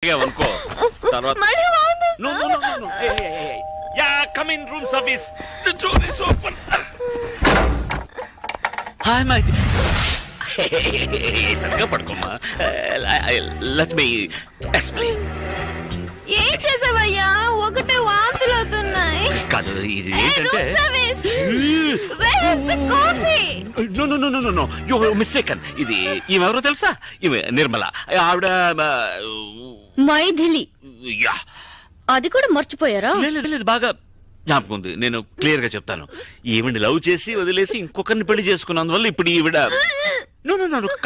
అనుకో తర్వాత no hey yeah come in room service the door is open hi my సరిగా పడుకోమ్మా let me explain ఏం చేసావయ్యా ఒకటే వాంతులు అవుతున్నాయి కాదు ఇది ఏంటంటే no you mistaken ఇది ఈమెవరో తెలుసా ఈమె నిర్మల ఆవిడ మైథిలి యా అది కూడా మర్చిపోయారా లేదు బాగా జ్ఞాపకం ఉంది నేను క్లియర్ గా చెప్తాను ఈవిడ లవ్ చేసి వదిలేసి ఇంకొకరిని పెళ్లి చేసుకున్నందువల్ల ఇప్పుడు ఈవిడ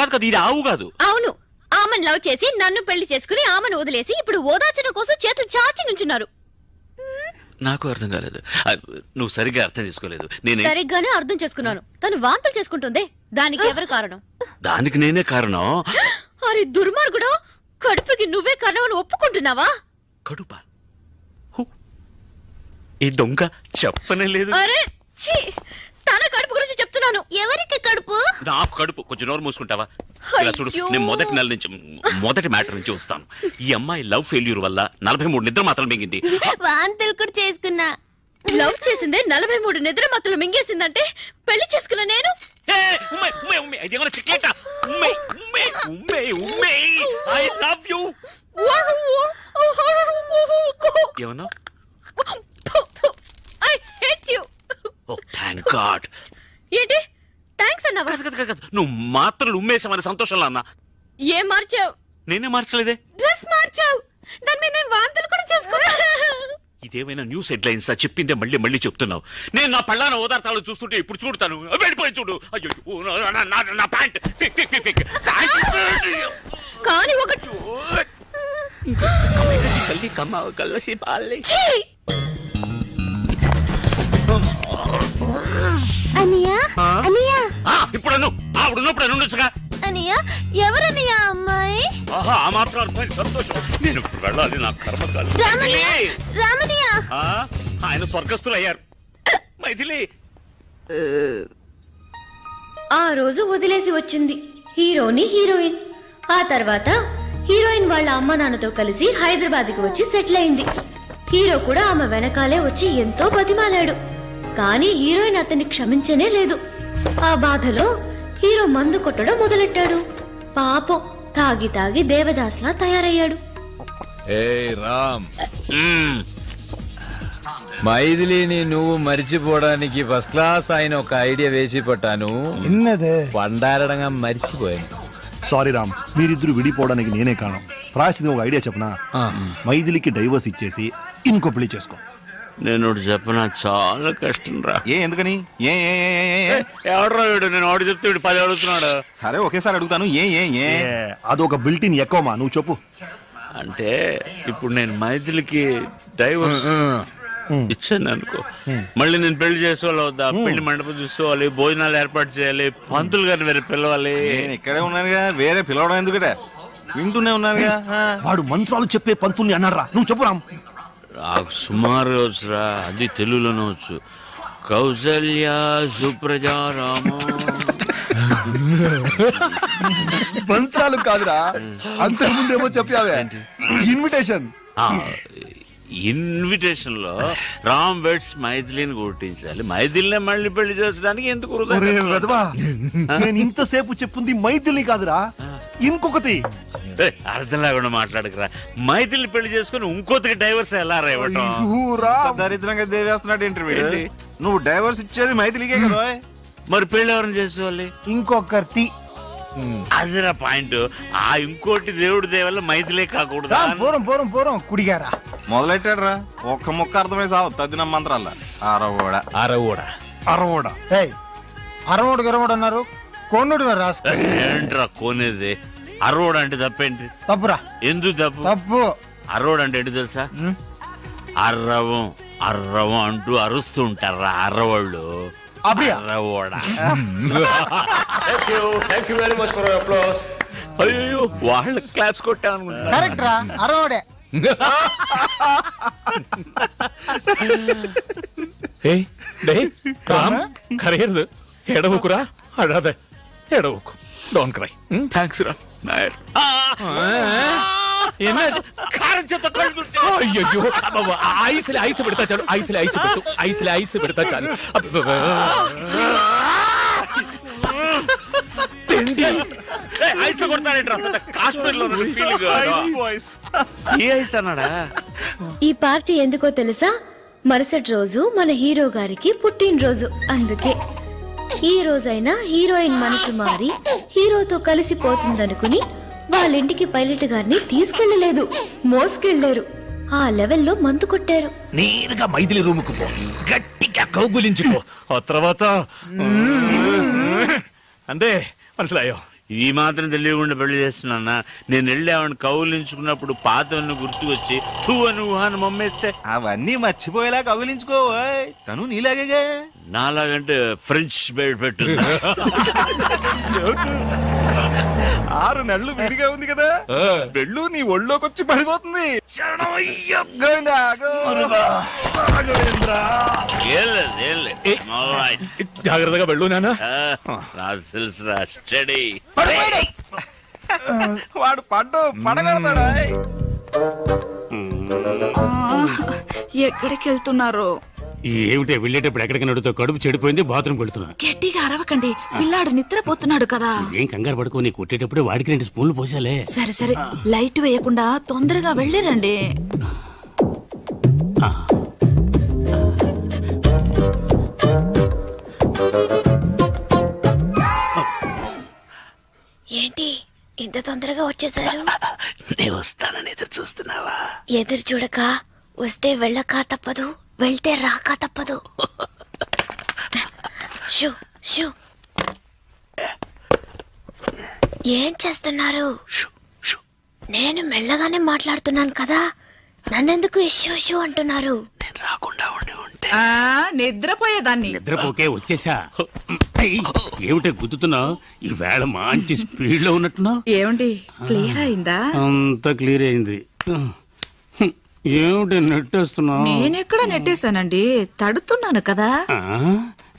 కాదు ఇది ఆవు కాదు అవును ఆమెను లవ్ చేసి నన్ను పెళ్లి చేసుకుని ఆమెను వదిలేసి ఇప్పుడు ఓదార్చడం కోసం చేతులు చాచి నుంచున్నారు నాకు అర్థం కాలేదు నువ్వు సరిగ్గా అర్థం చేసుకోలేదు నేను సరిగ్గానే అర్థం చేసుకున్నాను తను వాంతులు చేసుకుంటుందే దానికి ఎవరు కారణం దానికి నేనే కారణం అరే దుర్మార్గుడు కడుపుకి నువ్వే కారణం అని ఒప్పుకుంటున్నావా కడుపా ఈ దొంగ చెప్పనే లేదు అరే ఛీ తన కడుపు గురించి చెప్తున్నాను ఎవరికి కడుపు నాకు కడుపు కొంచెం నోరు మూసుకుంటావా ఇలా చూడు నేను మొదటి నెల నుంచి మొదటి మ్యాటర్ నుంచి వస్తాను ఈ అమ్మాయి లవ్ ఫెయిల్యూర్ వల్ల 43 నిద్ర మాత్రం మింగింది వాంతులు కూడా చేసుకున్నా లవ్ చేసిందే 43 నిద్ర మాత్రం మింగేసిందంటే పెళ్లి చేసుకున్నా నేను I love you ఏమన్నా I hate you oh thank god ఏంటి థాంక్స్ అన్నావా నువ్వు మాత్రం ఉమ్మేసామని సంతోషంలో అన్నా ఏం మార్చావు నేనే మార్చలేదే డ్రెస్ మార్చావు దాని మీద నేను వాంతులు కూడా చేసుకున్నా ఇదేమైనా న్యూస్ హెడ్లైన్స్ చెప్పిందే మళ్ళీ చెప్తున్నావు నేను నా పళ్ళాన ఓదార్తాలు చూస్తుంటే ఇప్పుడు చూడతాను వెళ్ళిపోయి చూడు అయ్యో నా ప్యాంట్ కానీ ఒకటి కల్లి కమ్మ కల్లసి పాలే అనియా అనియా ఇప్పుడు ఆవిడున్నప్పుడు ఉండొచ్చుగా అనియా ఎవరనియా అమ్మాయి ఆహా ఆ మాత్రం అర్థమైంది సంతోషం నేను ఇప్పుడు వెళ్ళాలి నా కర్మకాలి రామనియా ఆయన స్వర్గస్థులు అయ్యారు మైథిలి ఆ రోజు వదిలేసి వచ్చింది హీరోని హీరోయిన్ ఆ తర్వాత హీరోయిన్ వాళ్ళ అమ్మ నాన్నతో కలిసి హైదరాబాద్కి వచ్చి సెటిల్ అయింది హీరో కూడా ఆమె వెనకాలే వచ్చి ఎంతో బతిమాలాడు కానీ హీరోయిన్ అతన్ని క్షమించనే లేదు ఆ బాధలో హీరో మందు కొట్టడం మొదలెట్టాడు పాపం తాగి దేవదాస్లా తయారయ్యాడు రామ్ మైథిలిని నువ్వు మర్చిపోవడానికి ఫస్ట్ క్లాస్ ఆయన ఒక ఐడియా వేసి పట్టాను పండారడంగా మర్చిపోయాను సారీ రామ్ మీరిద్దరు విడిపోవడానికి నేనే కారణం రాసింది ఒక ఐడియా చెప్పనా మైథిలికి డైవర్స్ ఇచ్చేసి ఇంకో పెళ్లి చేసుకో నేను చెప్పనా చాలా కష్టం రా ఎందుకని ఎవడరా వీడు నేను ఆడు చెప్తే 10 అడుగుతున్నాడు సరే ఒకేసారి అడుగుతాను అదొక బిల్టిన్ ఎక్కువమా నువ్వు చెప్పు అంటే ఇప్పుడు నేను మైథిలికి డైవర్స్ ఇచ్చాను అనుకో మళ్ళీ నేను పెళ్లి చేసుకోవాలి వద్దా పెళ్లి మండపం చూసుకోవాలి భోజనాలు ఏర్పాటు చేయాలి పంతులు గారిని వేరే పిలవాలి ఇక్కడే ఉన్నానుగా వేరే పిలవడం ఎందుకటే వింటూనే ఉన్నానుగా వాడు మంత్రాలు చెప్పే పంతుల్ని అన్నారా నువ్వు చెప్పు రామ్ నాకు సుమారు వచ్చురా అది తెలుగులోనే వచ్చు కౌసల్య సుప్రజా రామ మంత్రాలు కాదురా అంతకుముందేమో చెప్పావే ఇన్విటేషన్ ఇన్విటేషన్ లో రామ్ వెడ్స్ మైథిలిని గుర్తించాలి మైథిలిని మళ్ళీ పెళ్లి చేసడానికి ఎందుకు నేను ఇంతసేపు చెప్పుంది మైథిలి కాదురా ఇంకొకటి అర్థం లేకుండా మాట్లాడకరా మైథిలిని పెళ్లి చేసుకుని ఇంకొకటికి డైవర్స్ ఎలా రేవటం దరిద్రంగా దేవేస్తున్నాడు ఇంటర్వ్యూ నువ్వు డైవర్స్ ఇచ్చేది మైథిలికే కదా మరి పెళ్లి ఎవరిని చేసుకోవాలి ఇంకొకటి అదిరా పాయింట్ ఆ ఇంకోటి దేవుడి దేవల్ల మైథిలే కాకూడదు పూరం కుడిగారా మొదలెట్టాడు రా ఒక్క ముక్క అర్థమై సావు తద్దిన మంత్రాల అరవోడు గరవోడు అన్నారు కోనుడు ఏంట్రా కోనేది అరవోడు అంటే తప్పేంటి తప్పురా ఎందుకు తప్పు అరవోడు అంటే ఏంటి తెలుసా అర్రవం అంటూ అరుస్తూ ఉంటారా అర్రవాళ్ళు అయ్యో వాళ్ళ క్లాప్స్ కొట్టాను కరగదు ఎడవకురా అడాదే ఎడవకు డోంట్ క్రై థ్యాంక్స్ రా కారం చేత కళ్ళు తుడిచా. అయ్యో ఐస్ పెడతా చాలు, ఐస్ పెడతా చాలు. ఐస్ లో కొడతానేట్రా, కాశ్మీర్ లో ఫీలింగ్. ఏ ఐస్ అన్నాడా? ఈ పార్టీ ఎందుకో తెలుసా? మరుసటి రోజు మన హీరో గారికి పుట్టినరోజు. అందుకే ఈ రోజైనా హీరోయిన్ మనసు మారి హీరోతో కలిసిపోతుందనుకుని వాళ్ళింటికి పైలట్ గారిని తీసుకెళ్లలేదు, మోసుకెళ్లారు. ఆ లెవెల్లో మందు కొట్టారు. నేరుగా మైథిలి రూముకు పో, గట్టిగా కౌగులించుకో. ఆ తర్వాత అంటే మనసులాయో ఈ మాత్రం తెలియకుండా పెళ్లి చేస్తున్నా. నేను వెళ్ళి ఆవిడ కౌలించుకున్నప్పుడు పాతవన్నీ గుర్తుకొచ్చి నువ్వు మమ్మేస్తే అవన్నీ మర్చిపోయేలా కౌగిలించుకో. తను నీలాగే. నాలాగంటే ఫ్రెంచ్ బెడ్ పెట్టు. 6 నెలలు విడిగా ఉంది కదా, పెళ్ళు నీ ఒళ్ళోకి వచ్చి పడిపోతుంది. జాగ్రత్తగా వెళ్ళు నాన్న. నాకు తెలుసురా, స్టడీ. వాడు పడగడతాడా? ఎక్కడికి వెళ్తున్నారు? ఏమిటే వెళ్ళేటప్పుడు ఎక్కడికి నడుతో కడుపు చెడిపోయింది, బాత్రూమ్ వెళ్తున్నా. గట్టిగా అరవకండి, పిల్లాడు నిద్రపోతున్నాడు కదా. ఏం కంగారు పడుకో, నీ కొట్టేటప్పుడు వాడికి 2 స్పూన్లు పోసాలే. సరే సరే, లైట్ వేయకుండా తొందరగా వెళ్ళిరండి. ఏంటి ఇంత తొందరగా వచ్చేసారు? నేను వస్తానని ఎదురు చూస్తున్నావా? ఎదురు చూడక వస్తే వెళ్ళక తప్పదు, వెళ్తే రాక తప్పదు. Shoe shoe. ఏం చేస్తున్నారు? నేను మెల్లగానే మాట్లాడుతున్నాను కదా, నన్నెందుకు షూ షూ అంటున్నారు? నేను రాకుండా ఉండి ఉంటే నిద్రపోయేదాన్ని. నిద్రపోకే వచ్చేసా. ఏమిటే గుద్దుతున్నావు? ఈ వేళ మంచి స్పీడ్ లో ఉన్నట్టున్నావు. ఏమండి, క్లియర్ అయిందా? అంతా క్లియర్ అయింది. ఏమిటి నెట్టేస్తున్నావు? నేనెక్కడ నెట్టేశానండి, తడుతున్నాను కదా.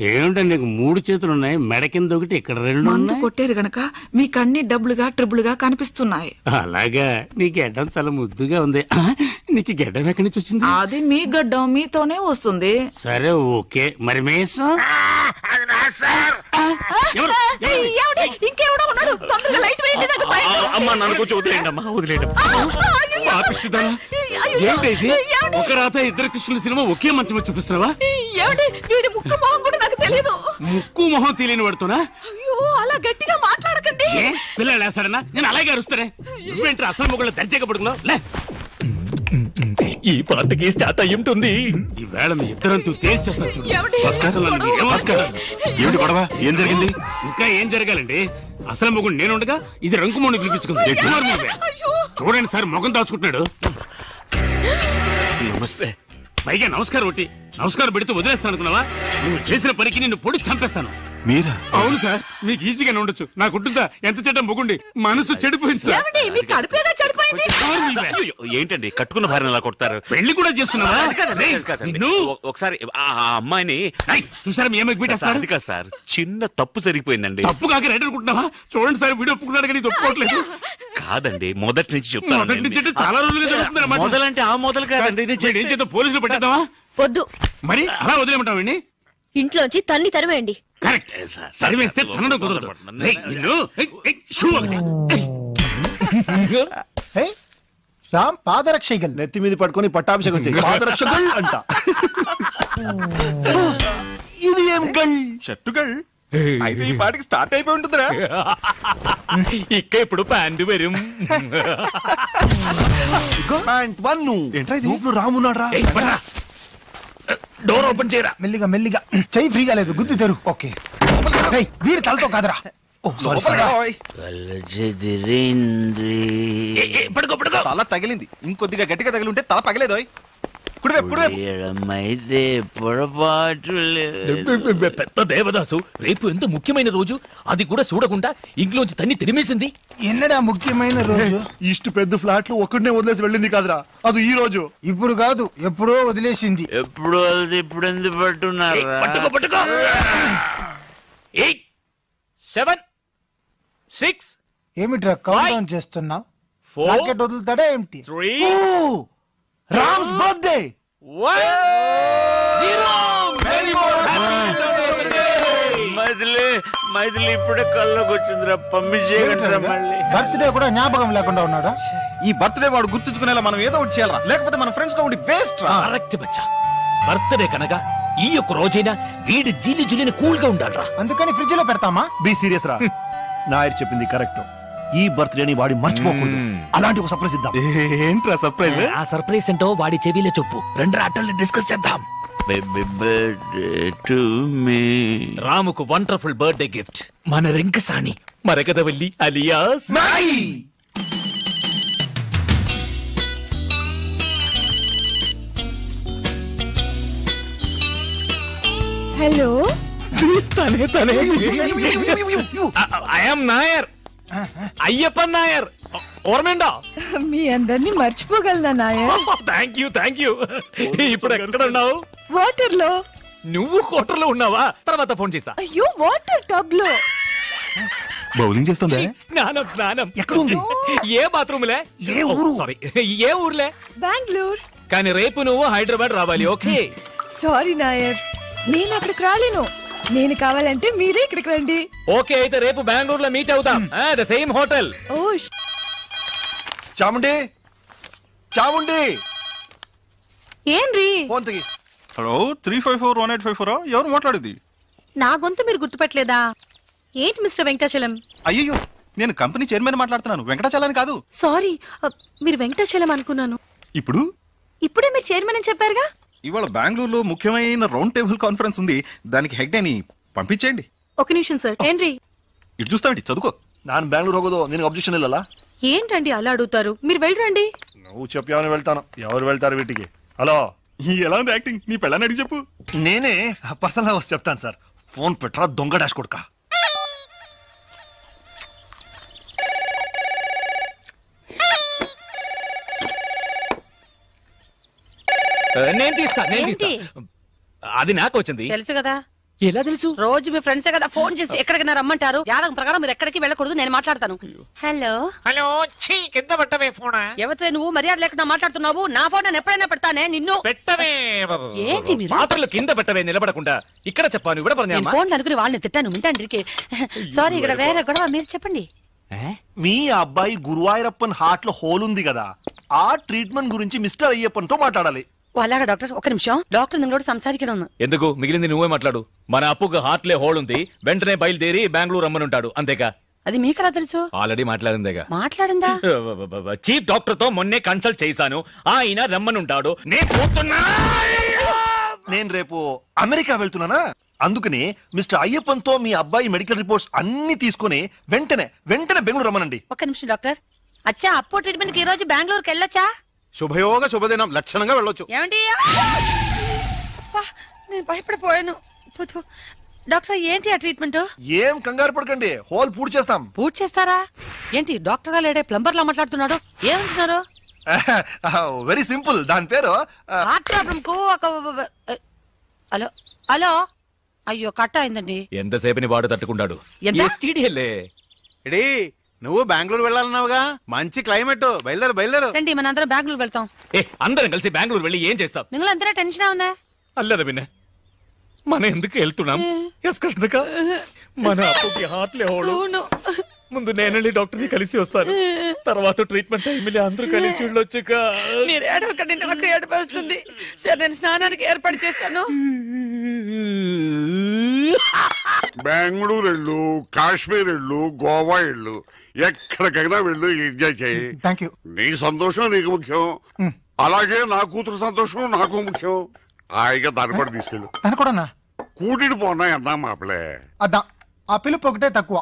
ఏమిటో నీకు 3 చేతులున్నాయి, మెడ కింద ఒకటి, ఇక్కడ 2 మందు ఉన్నాయి. కొట్టారు గనక మీకు అన్ని డబ్బులుగా ట్రిబులుగా కనిపిస్తున్నాయి. అలాగా? నీ గెడ్డం చాలా ముద్దుగా ఉంది. నీకు గెడ్డం ఎక్కడి నుంచి వచ్చింది? అది మీ గడ్డం మీతోనే వస్తుంది. సరే ఓకే, మరి మేసం ఇంకెవడో ఉన్నాడు, తొందరగా లైట్ వేయండి. అమ్మా నన్ను కొంచెం వదిలేండి అమ్మా, వదిలేండి. ఒక రాత 2 కృష్ణుల సినిమా ఒకే మంచం చూపిస్తున్నావా? ఏమండి, వీడి ముక్కు మొహం కూడా నాకు తెలియదు. ముక్కు మొహం తెలియని పడుతున్నా? అయ్యో, అలా గట్టిగా మాట్లాడకండి. పిల్లలు వేస్తాడన్నా? నేను అలాగే అరుస్తానే. నువ్వేంటి అసలు మొగుళ్ళు దర్జాగా పడుకున్నావు? లే, ఈ పాటకి స్టార్ట్ అయ్యుంటుంది. ఈ వేళ మీ ఇద్దరంతూ తేల్చేస్తా చూడు. ఏమిటి గొడవ? ఏం జరిగింది? ఇంకా ఏం జరగాలండి? అసలు మొగుడు నేనుండగా ఇది రంకుమోని పిలిపించుకుంది. చూడండి సార్, మొగం దాచుకుంటున్నాడు. నమస్తే. పైగా నమస్కారం ఒకటి, నమస్కారం పెడితే వదిలేస్తాను అనుకున్నావా? నువ్వు చేసిన పనికి నిన్ను పొడి చంపేస్తాను. మీరా? అవును సార్, మీకు ఈజీగానే ఉండొచ్చు. నాకుంటుందా? ఎంత చెడ్డ మొగుండి, మనసు చెడిపోయింది సార్. ఏంటండి కట్టుకున్న భార్యను అలా కొడతారు? పెళ్లి కూడా చేసుకున్నావా? ఒకసారి ఆ అమ్మాయిని చూసారా మీ అమ్మాయికి పెట్టేస్తారు. అది కాదు సార్, చిన్న తప్పు జరిగిపోయిందండి. తప్పు కాక రైట్ అనుకుంటున్నావా? చూడండి సార్, వీడియో ఒప్పుకున్నాడు కానీ ఒప్పుకోవట్లేదు. కాదండి, మొదటి నుంచి చెప్తాను. మొదటి నుంచి అంటే చాలా రోజులుగా జరుగుతుంది అన్నమాట. మొదలంటే ఆ మొదలు కాదండి. ఏం చేద్దాం, పోలీసులు పెట్టేద్దామా? వద్దు, మరి అలా వదిలేమంటావండి? ఇంట్లోంచి తన్ని తరివేయండి. కరెక్ట్, సరివేస్తే తనడం కుదరదు. రామ్ పాదరక్షగల్ నెత్తి మీద పట్టుకొని పట్టాభిషేకం చేయి. పాదరక్షగల్ అంట. ఇది ఏం గల్ షర్టు గల్? అయితే ఈ పాటికి స్టార్ట్ అయిపోయి ఉంటుందిరా. ఇక్క ఇప్పుడు ప్యాంటు వెരും. ప్యాంట్ 1 రామున్నాడ్రా. డోర్ ఓపెన్ చేయరా. మెల్లిగా మెల్లిగా, చెయ్యి ఫ్రీగా లేదు, గుద్ది తెరు. ఓకే, వీడి తలతో కాదురా. పడుకో పడుకో. తల తగిలింది, ఇంకొద్దిగా గట్టిగా తగిలి ఉంటే తల పగలేదు. పెద్ద దేవదాసు, రేపు ఎంత ముఖ్యమైన రోజు, అది కూడా చూడకుండా ఇంట్లోంచి తన్ని తిరిమేసింది. ఎన్నడా ముఖ్యమైన రోజు? ఇష్ట పెద్ద ఫ్లాట్ లో ఒక్కడనే వదిలేసి వెళ్ళింది కాదురా, అది ఈ రోజు. ఇప్పుడు కాదు, ఎప్పుడో వదిలేసింది. ఎప్పుడు ఇప్పుడు ఎందుకు పట్టున్నారు? పట్టుకో పట్టుకో. 8 7 6 ఏమిట్రా కౌంట్ డౌన్ చేస్తున్నావు? రాకెట్ వదులుతాడా ఏమిటి? 3 Ram's birthday. 1 0. Many more happy Maithili ఇప్పుడే కల్లోకి వచ్చిందిరా, పంపించేయగలరా మళ్ళీ? బర్త్డే కూడా జ్ఞాపకం లేకుండా ఉన్నాడా? ఈ బర్త్డే వాడు గుర్తుంచుకునేలా మనం ఏదో ఒకటి చేయాలరా, లేకపోతే మన ఫ్రెండ్స్ గా ఉండి వేస్ట్ రా. కరెక్ట్ బచ్చా, బర్త్డే కనుక ఈ యొక్క రోజైనా వీడి జీలి జులిని కూల్ గా ఉండాలరా. అందుకని ఫ్రిడ్జ్ లో పెడతామా? బీ సీరియస్ రా. నాయర్ చెప్పింది కరెక్ట్. ఈ బర్త్డేని వాడి మర్చిపోకూడదు. అలాంటి ఒక సర్ప్రైజ్ ఇద్దాం. ఏంట్రా సర్ప్రైజ్? ఆ సర్ప్రైజ్ ఏంటో వాడి చెవిలో చెప్పు, రెండు ఆటల్ని డిస్కస్ చేద్దాం. Baby birthday to me. రాముకు వండర్ఫుల్ బర్త్డే గిఫ్ట్ మన రింకసాని మరకదవల్లి అలియాస్ హలో. తనే ఐ యామ్ నాయర్, అయ్యప్పన్ నాయర్. ఓర్మేండా? మీ అందరినీ మర్చిపోగలనా నాయర్? Thank you. ఇప్పుడు ఎక్కడ ఉన్నావు? వాటర్ లో. నువ్వు క్వార్టర్లో ఉన్నావా? తర్వాత ఫోన్ చేసా. అయ్యో, వాటర్ టబ్ లో. బౌలింగ్ చేస్తుందా? స్నానం ఎక్కడ ఉంది? ఏ బాత్రూమ్లే? ఏ ఊరు? సారీ, ఏ ఊర్లే? బెంగళూరు. కానీ రేపు నువ్వు హైదరాబాద్ రావాలి. ఓకే? సారీ నాయర్, నేను అక్కడికి రాలేను. నేను కావాలంటే మీరే ఇక్కడికి రండి. ఓకే, అయితే రేపు బెంగళూరులో మీట్ అవుతాం. The same hotel. ఓ చాముండి, చాముండి, ఏంరి ఫోన్ తగి. హలో, 3541854. ఎవరు మాట్లాడేది? నా గొంతు మీరు గుర్తుపట్టలేదా? ఏంటి మిస్టర్ వెంకటాచలం? అయ్యో, నేను కంపెనీ చైర్మన్ మాట్లాడుతున్నాను, వెంకటాచలాని కాదు. సారీ, మీరు వెంకటాచలం అనుకున్నాను. ఇప్పుడే మీరు చైర్మన్ అని చెప్పారుగా. ఇవాళ బెంగళూరులో ముఖ్యమైన రౌండ్ టేబుల్ కాన్ఫరెన్స్ ఉంది, దానికి హెడ్ అని పంపించేయండి. ఒక నిమిషం సార్. ఏంటి ఇటు చూస్తామండి, చదువుకో. ನಾನು ಬೆಂಗಳೂರು ಹೋಗೋದು ನಿನಗೆ ಅಬ್ಜೆಕ್ಷನ್ ಇಲ್ಲಲ್ಲ? ఏంటండి అలా అడుగుతారు? మీరు వెళ్ళరండి. నువ్వు చెప్పావని వెళ్తాను. ఎవరు వెళ్తారు వీటికి? హలో, ఎలా ఉంది యాక్టింగ్? నీ పెళ్ళని అడిగి చెప్పు. నేనే పర్సనల్ వచ్చి చెప్తాను సార్. ఫోన్ పెట్టరా దొంగ డాష్ కొడుక. నేను తీస్తా. అది నాకు వచ్చింది. తెలుసు కదా. ఎలా తెలుసు? రోజు మీ ఫ్రెండ్సే కదా ఫోన్ చేసి ఎక్కడికి రమ్మంటారు. జాతకం ప్రకారం మీరు ఎక్కడికి వెళ్ళకూడదు, నేను మాట్లాడతాను. హలో హలో, కింద పెట్టవే ఫోన్. ఎవరితో నువ్వు మర్యాద లేకుండా మాట్లాడుతున్నావు? నా ఫోన్ నేను ఎప్పుడైనా పెడతానే నిన్ను. పెట్టవే. ఏంటి మీరు పాత్రలు కింద పెట్టవే, నిలబడకుండా. ఇక్కడ చెప్పాను, ఇక్కడ నేను ఫోన్ అనుకుని వాళ్ళని తిట్టాను. వింటాండ్రికి సారీ, ఇక్కడ వేరే గొడవ. మీరు చెప్పండి. మీ అబ్బాయి గురువాయూరప్పన్ హార్ట్ లో హోల్ ఉంది కదా, ఆ ట్రీట్మెంట్ గురించి మిస్టర్ అయ్యప్పన్ తో మాట్లాడాలి. అలాగా డాక్టర్, ఒక నిమిషం. డాక్టర్ నింగోడు సంసారికడం. ఎందుకు? మిగిలింది నువ్వే మాట్లాడు. మన అప్పుకు హార్ట్లే హోల్ ఉంది, వెంటనే బయలుదేరి బెంగళూరు రమ్మనుంటాడు. అంతేగా? అది మీకెలా తెలుసు? ఆల్రెడీ మాట్లాడిందేగా. మాట్లాడిందా? చీఫ్ డాక్టర్ తో మొన్నే కన్సల్ట్ చేశాను, ఆయన రమ్మనుంటాడు. నేను రేపు అమెరికా వెళ్తున్నానా, అందుకని మిస్టర్ అయ్యప్పన్ తో మీ అబ్బాయి మెడికల్ రిపోర్ట్స్ అన్ని తీసుకుని వెంటనే బెంగళూరు రమ్మనండి. ఒక నిమిషం డాక్టర్. అచ్చా, అప్పో ట్రీట్మెంట్ కి ఈ రోజు బెంగళూరుకి వెళ్ళొచ్చా? శుభయోగ శుభదినం, లక్షణంగా వెళ్ళొచ్చు. ఏమండి? నేను భయపడిపోయాను. డాక్టర్, ఏంటి ఆ ట్రీట్మెంట్? ఏం కంగారు పడకండి, హోల్ పూర్తి చేస్తాం. పూర్తి చేస్తారా? ఏంటి డాక్టర్ గా లేడే ప్లంబర్ లా మాట్లాడుతున్నాడు? ఏమంటున్నారు? వెరీ సింపుల్, దాని పేరు హార్ట్ ప్రాబ్లం కు ఒక. హలో హలో, అయ్యో కట్ అయిందండి. ఎంతసేపని వాడు తట్టుకుంటాడు. నువ్వు బెంగళూరు వెళ్ళాలన్నావుగా, మంచి క్లైమేట్. బయలుదేరు. రండి, మన అందరం బెంగళూరు వెళ్తాం. అందరం కలిసి బెంగళూరు వెళ్ళి ఏం చేస్తాం? നിങ്ങൾ എന്തിനാ ടെൻഷൻ ആവുന്നേ? అల్లదా విన్న, మనం ఎందుకు వెళ్తున్నాం? ఎస్ కృష్ణక, మన అప్పుకి హార్ట్లే హోడు. ముందు నేనండి డాక్టర్ని కలిసి వస్తాను, తర్వాత ట్రీట్మెంట్ టైంలో అందరూ కలిసి వెళ్ళొచ్చుక. మీరు ఏడవకండి, నాకు ఏడుపు వస్తుంది. సరే, నేను స్నానానికి ఏర్పాటు చేస్తాను. బెంగళూరు వెళ్ళు, కాశ్మీర్ వెళ్ళు, గోవా వెళ్ళు, ఎక్కడికైనా వెళ్ళు, ఎంజాయ్ చేయి. Thank you. నీ సంతోషం నీకు ముఖ్యం, అలాగే నా కూతురు సంతోషం నాకు ముఖ్యం. హాయిగా దాన్ని కూడా తీసుకెళ్ళు. తను కూడా కూటిని పోనా అన్నా మాపలే. అదా, ఆ పిలుపు ఒకటే తక్కువ.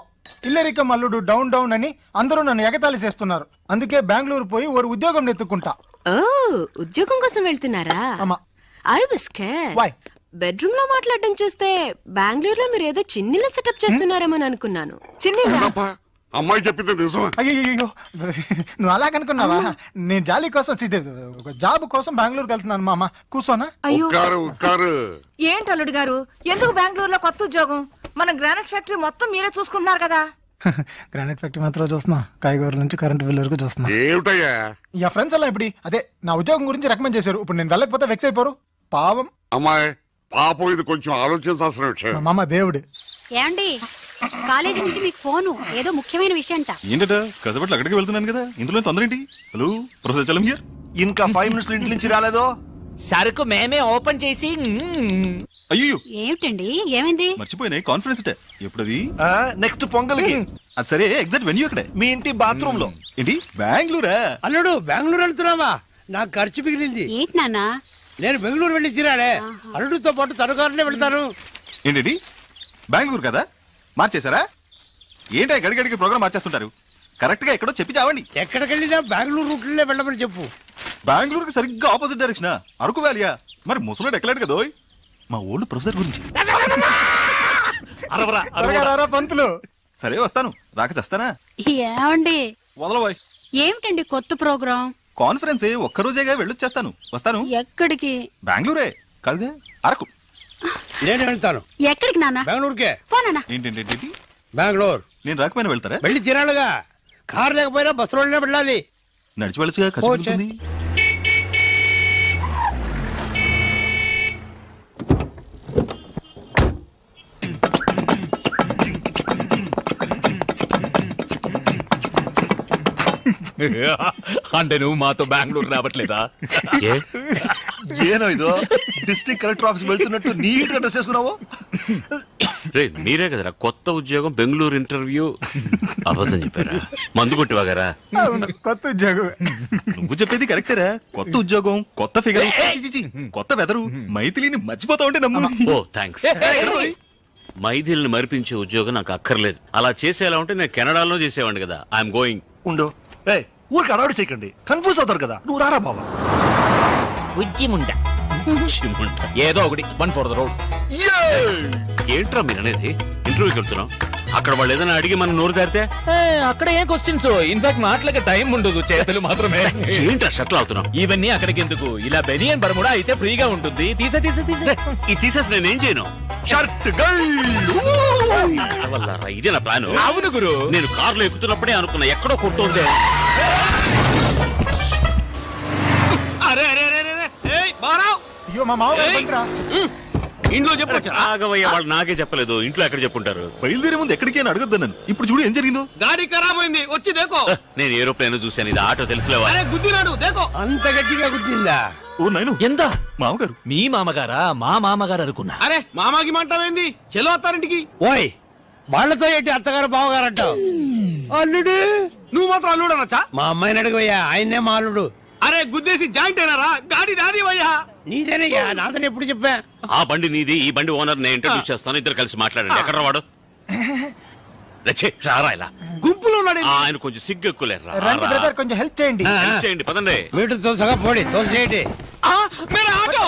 ఇల్లరిక మల్లుడు డౌన్ డౌన్ అని అందరూ నన్ను ఎగతాళి చేస్తున్నారు. అందుకే బెంగళూరు పోయి ఓ ఉద్యోగం నెత్తుకుంటా. ఓ, ఉద్యోగం కోసం వెళ్తున్నారా? అమ్మా, I was scared. Why? Bedroom లో మాట్లాడడం చూస్తే బెంగళూరులో మీరు ఏదో చిన్నిల సెటప్ చేస్తున్నారేమో అనుకున్నాను. చిన్నిల? అమ్మాయి చెప్పింది నిజమా? అయ్యో, నువ్వు అలాగనుకున్నావా? నేను జాలీ కోసం, జాబ్ కోసం బెంగళూరుకి వెళ్తున్నాను. మామ కూర్చోనా? ఏంటి అల్లుడు గారు, ఎందుకు బెంగళూరులో కొత్త ఉద్యోగం? మన గ్రానైట్ ఫ్యాక్టరీ మొత్తం మీరే చూసుకుంటున్నారు కదా. గ్రానైట్ ఫ్యాక్టరీ మాత్రం చూస్తున్నా, కాయగూరల నుంచి కరెంట్ బిల్ వరకు చూస్తున్నా. ఏమిటయ్యా యా ఫ్రెండ్స్ అలా ఇప్పుడు అదే నా ఉద్యోగం గురించి రికమెండ్ చేశారు. ఇప్పుడు నేను వెళ్ళకపోతే వెక్స్ అయిపోరు. పాపం అమ్మాయి, పాపం ఇది కొంచెం ఆలోచించాల్సిన విషయం. మా మామ దేవుడు. ఏమండి కాలేజీ నుంచి మీకు ఫోను, ఏదో ముఖ్యమైన విషయం అంట. ఏంటట కసపట్లు అక్కడికి వెళ్తున్నాను కదా, ఇందులో తొందర ఏంటి? Hello professor Chalam here. ఇంకా 5 minutes ఇంటి నుంచి రాలేదో? సరుకు మేమే ఓపెన్ చేసి. అయ్యో ఏమిటండి, ఏమైంది? మర్చిపోయినాయి కాన్ఫరెన్స్ ఎప్పుడది? నెక్స్ట్ పొంగల్కి. అది సరే, ఎగ్జాక్ట్ వెన్యూ అక్కడే. మీ ఇంటి బాత్రూమ్ లో. ఏంటి బెంగళూరా? అల్లుడు బెంగళూరు వెళ్తున్నావా? నాకు ఖర్చు మిగిలింది. ఏంటి నాన్న? నేను బెంగళూరు వెళ్ళి తిరాడే, అల్లుడితో పాటు తనుకారునే వెళ్తాను. ఏంటి బెంగళూరు కదా, మార్చేశారా? ఏంటో గడిగడికి ప్రోగ్రామ్ మార్చేస్తుంటారు. కరెక్ట్ గా ఎక్కడో చెప్పి చావండి. ఎక్కడికి వెళ్ళినా బెంగళూరు రూట్లే వెళ్ళమని చెప్పు. బెంగళూరుకి సరిగ్గా ఆపోజిట్ డైరెక్షన్. అరకు వ్యాలియా? మరి ముసలాడు ఎక్కలేడు కదా. మా ఓల్డ్ ప్రొఫెసర్ గురించి. పంతులు. సరే వస్తాను, రాక చేస్తానా? ఏమండి వదలబోయ్. ఏమిటండి కొత్త ప్రోగ్రాం? కాన్ఫరెన్స్ ఒక్కరోజేగా వెళ్ళొచ్చేస్తాను. వస్తాను. ఎక్కడికి? బెంగళూరే కాదుగా, అరకు. నేను వెళ్తాను. ఎక్కడికి నాన్న? బెంగళూరుకే. పోనా? ఏంటి బెంగళూరు నేను రాకపోయినా వెళ్తారా? వెళ్ళి తిరాడుగా. కారు లేకపోయినా బస్సులోనే వెళ్ళాలి. నడిచి వెళ్ళొచ్చుగా, ఖర్చు ఉంటుంది. అంటే నువ్వు మాతో బెంగళూరు రావట్లేదా? ఏనో ఇదో డిస్ట్రిక్ట్ కలెక్టర్ ఆఫీస్ వెళ్తున్నట్టు నీట్ గా డ్రెస్ చేసుకున్నావు. మీరే కదరా కొత్త ఉద్యోగం బెంగళూరు ఇంటర్వ్యూ అబద్ధం చెప్పారా? మందు కొట్టివాగారా? కొత్త ఉద్యోగం. నువ్వు చెప్పేది కరెక్టరా. కొత్త ఉద్యోగం, కొత్త ఫిగర్, కొత్త వెదరు. మైథిలిని మర్చిపోతా ఉంటే నమ్ము. ఓ థ్యాంక్స్. మైథిలిని మరిపించే ఉద్యోగం నాకు అక్కర్లేదు. అలా చేసేలా ఉంటే నేను కెనడాలో చేసేవాడిని కదా. I'm going. ఉండో ఊరికి అడవాడు చేయకండి, కన్ఫ్యూజ్ అవుతారు కదా. నువ్వు రారా బాబా. ఏదో ఒకటి 1 for the road. ఏంట్రా మీరు అనేది? ఇంటర్వ్యూకి వెళ్తున్నాం, అక్కడ వాళ్ళు ఏదైనా అడిగి మనం నోరు దారితే అక్కడ ఏ క్వశ్చన్స్? ఇన్ఫాక్ట్ మాటలకి టైం ఉండదు, చేతులు మాత్రమే. ఏంట్రా షట్లు అవుతున్నాం? ఇవన్నీ అక్కడికి ఎందుకు? ఇలా బెనియన్ బర్ముడా అయితే ఫ్రీగా ఉంటుంది. తీసేసి నేనేం చేయను? ఇదే నా ప్లాన్. అవును గురు, నేను కారులో ఎక్కుతున్నప్పుడే అనుకున్నా ఎక్కడో కొడుతోంది. అయ్యో మా మామ ఇంట్లో చెప్పొచ్చు. ఆగవయ్య, వాళ్ళు నాకే చెప్పలేదు. ఇంట్లో ఎక్కడ చెప్పుంటారు? బయలుదేరే ముందు ఎక్కడికి అని అడగద్దు నన్ను. ఇప్పుడు చూడు ఏం జరిగిందో. గాడి ఖరాబ్ అయింది, వచ్చి దేకో. నేను ఏరోప్లేన్ చూశాను, ఇది ఆటో తెలుసులేవా? గుద్దినాడు దేకో. అంత గట్టిగా గుద్దిందా? ఓ నాయను, ఎంత మామగారు? మీ మామగారా? మా మామగారు అనుకున్నా. అరే మామాకి మంటావేంది? చెలో అత్తారింటికి. ఓయ్ వాళ్ళతో ఏంటి అత్తగారు బావగారు అంటావు? అల్లుడు నువ్వు మాత్రం అల్లుడు అనొచ్చా? మా అమ్మాయిని అడగవయ్యా, ఆయన్నే మా అల్లుడు. అరే గుద్దేసి జాయింట్ అయినారా? గాడి నాది వయ్యా. నీదేనయ్యా, నాదని ఎప్పుడు చెప్పా? ఆ బండి నీది, ఈ బండి ఓనర్ నేను ఇంట్రడ్యూస్ చేస్తాను. ఇద్దరు కలిసి మాట్లాడండి. ఎక్కడ వాడు? రారా ఇలా గుంపులో ఉన్నాడు. ఆయన కొంచెం సిగ్గు ఎక్కువలేరు. రండి బ్రదర్, కొంచెం హెల్ప్ చేయండి. చేయండి, పదండి. మీటర్ తోసగా పోడి, తోసేయండి. मेरा ऑटो,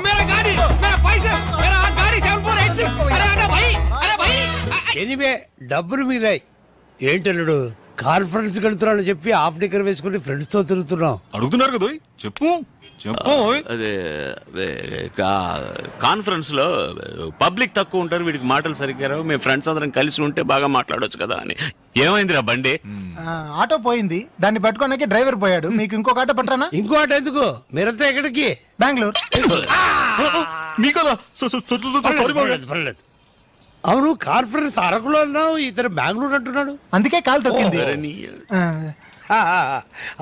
मेरा गाड़ी, मेरा पैसे, मेरा गाड़ी 7486. अरे अरे भाई, अरे भाई. ఎనివే డబ్బులు మిగిలాయి. ఏంటల్లుడు కాన్ఫరెన్స్ వెళ్తున్నాను చెప్పి హాఫ్ డిక్కర్ వేసుకుని ఫ్రెండ్స్ తో తిరుగుతున్నావు? అడుగుతున్నారు కదా, చెప్పు చెప్పు. అదే కాన్ఫరెన్స్ లో పబ్లిక్ తక్కువ ఉంటారు, వీడికి మాటలు సరిగ్గా రావు. మేము ఫ్రెండ్స్ అందరం కలిసి ఉంటే బాగా మాట్లాడొచ్చు కదా అని. ఏమైందిరా బండి? ఆటో పోయింది, దాన్ని పట్టుకోడానికి డ్రైవర్ పోయాడు. మీకు ఇంకొక ఆటో పట్టరానా? ఇంకో ఆటో ఎందుకు? మీరంతా ఎక్కడికి? బెంగళూరు. పర్లేదు. అవును, కాన్ఫరెన్స్ అరకులో అన్నావు, ఇతను బెంగళూరు అంటున్నాడు. అందుకే కాలు తొక్కింది.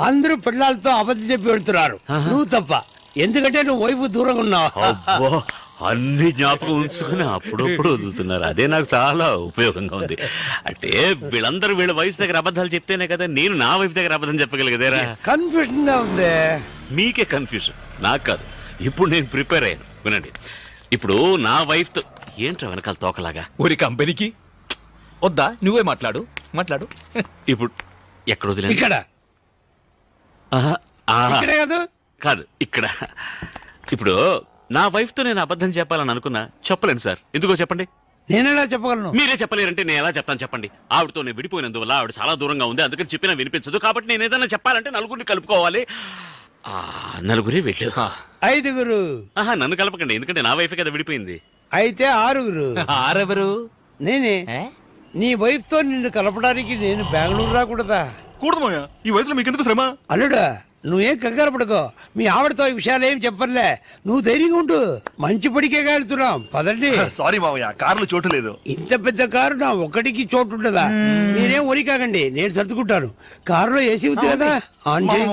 అందరూ పిల్లలతో అబద్ధం చెప్పి వెళ్తున్నారు, నువ్వు తప్ప. ఎందుకంటే నువ్వు వైపు దూరంగా ఉన్నావు. అన్ని జ్ఞాపకం ఉంచుకుని అప్పుడప్పుడు వదులుతున్నారు. అదే నాకు చాలా ఉపయోగంగా ఉంది. అంటే వీళ్ళందరూ వీళ్ళ వైఫ్ దగ్గర అబద్ధాలు చెప్తేనే కదా నేను నా వైఫ్ దగ్గర అబద్ధం చెప్పగలిగేదేరా. కన్ఫ్యూజన్ గా ఉంది. మీకే కన్ఫ్యూజన్, నాకు కాదు. ఇప్పుడు నేను ప్రిపేర్ అయ్యాను, వినండి. ఇప్పుడు నా వైఫ్ తో ఏంట్రా వెనకాల తోకలాగా? ఊరి కంపెనీకి వద్దా? నువ్వే మాట్లాడు. ఇప్పుడు ఎక్కడ వదిలే? ఇక్కడ కాదు, ఇక్కడ. ఇప్పుడు నా వైఫ్ తో నేను అబద్ధం చెప్పాలని అనుకున్నా, చెప్పలేను సార్. ఎందుకో చెప్పండి. నేనేలా చెప్పగలను? మీరే చెప్పలేరంటే నేను ఎలా చెప్తాను చెప్పండి. ఆవిడతో నేను విడిపోయినందువల్ల ఆవిడ చాలా దూరంగా ఉంది, అందుకని చెప్పినా వినిపించదు. కాబట్టి నేను ఏదైనా చెప్పాలంటే నలుగురిని కలుపుకోవాలి. నలుగురే వెళ్ళు. 5గురు. నన్ను కలపకండి, ఎందుకంటే నా వైఫ్ కదా విడిపోయింది. అయితే 6గురు. 6 ఎవరు? నేనే. నీ వైఫ్ తో నిన్ను కలపడానికి నేను బెంగళూరు రాకూడదా? కూడదు మావయ్య, ఈ వయసులో మీకెందుకు శ్రమ? అల్లుడా నువ్వేం కంగారు పడుకో, మీ ఆవిడతో ఈ విషయాలు ఏం చెప్పర్లే, నువ్వు ధైర్యంగా ఉండు. మంచి పడికే వెళ్తున్నాం, పదండి. సారీ మావయ్య, కారులో చోటు లేదు. ఇంత పెద్ద కారు నా ఒక్కడికి చోటు ఉండదా? మీరేం ఒరి కాకండి, నేను సర్దుకుంటాను. కారులో ఏసీ ఉంది కదా, ఆన్ చేయి.